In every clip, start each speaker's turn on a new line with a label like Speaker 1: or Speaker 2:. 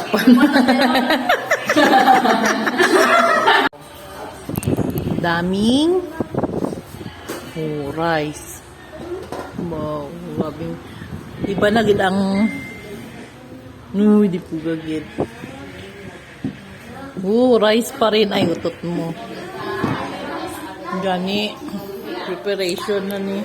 Speaker 1: Takpan. Daming rice. Wow, grabe. Iba na gid ang di po gagid. Rice pa rin. Ay, utot mo. Gani. Preparation na ni.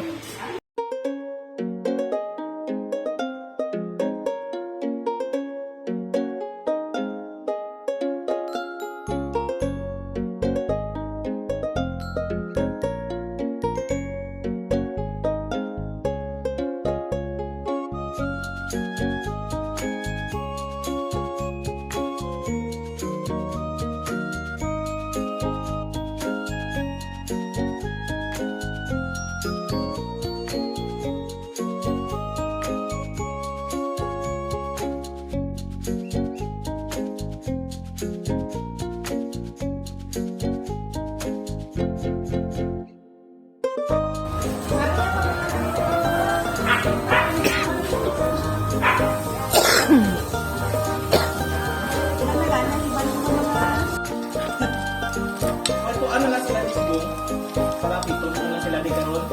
Speaker 2: Ano lang sila dito? Para people mo lang sila di karon.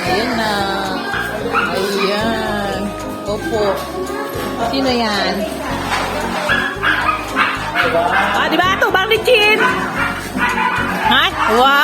Speaker 1: Ayan na. Ayan. Opo. Sino yan? Di ba? Ito, Bang Lichin! Ha? Wow!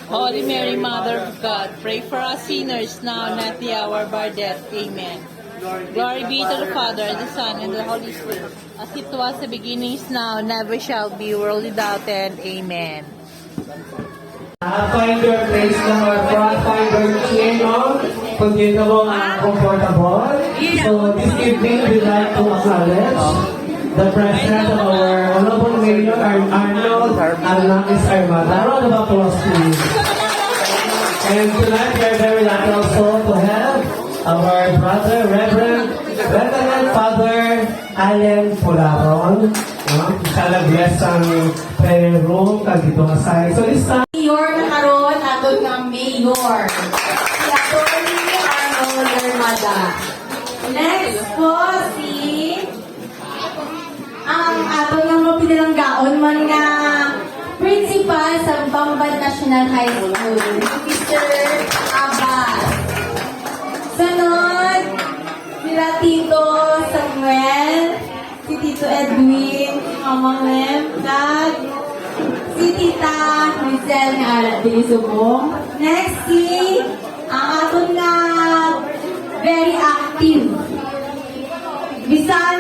Speaker 1: Holy Mary, Mother of God, pray for us sinners now and at the hour of our death. Amen. Glory be to the Father, and the Son, and the Holy Spirit, as it was in the beginning, is now, and never shall be, world without end. Amen.
Speaker 3: Find your place, Lord. Find your chain, Lord. continual comfortable. So this evening, we'd like to acknowledge the president of our Honorable Mayor, Arnold Arnakis Armada. Round of applause, please. And tonight, we are very lucky also to have our brother, Reverend Father Allen Pularon. Sana bless ang prayer room kag dito nga side. So this time,
Speaker 4: Mayor na karon aton nga mayor. Si Atty. Arnold Armada. Next po si ang aton nga mga pinalanggaon man nga principal sa Bamban National High School, Mr. Abbas. Sunod, sila Tito Samuel, si Tito Edwin, si Mama Lem, kag si Tita Rizal nga ala Bilisubong. Next si ang aton nga very active. Bisan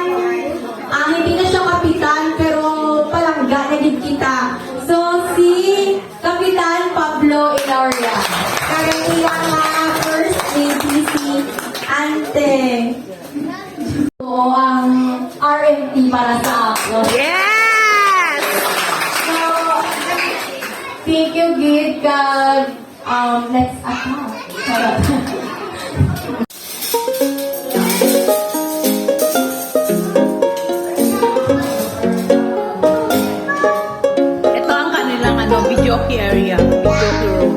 Speaker 4: hindi na siya kapitan pero palangga na din kita. So si Kapitan Pablo Ilaria. Kaya iya nga first lady si Ante. So ang RMT para sa ako.
Speaker 1: Yes!
Speaker 4: So, thank you, Gid, kag, let's Charot.
Speaker 1: Ito ang kanilang videoke area, videoke room.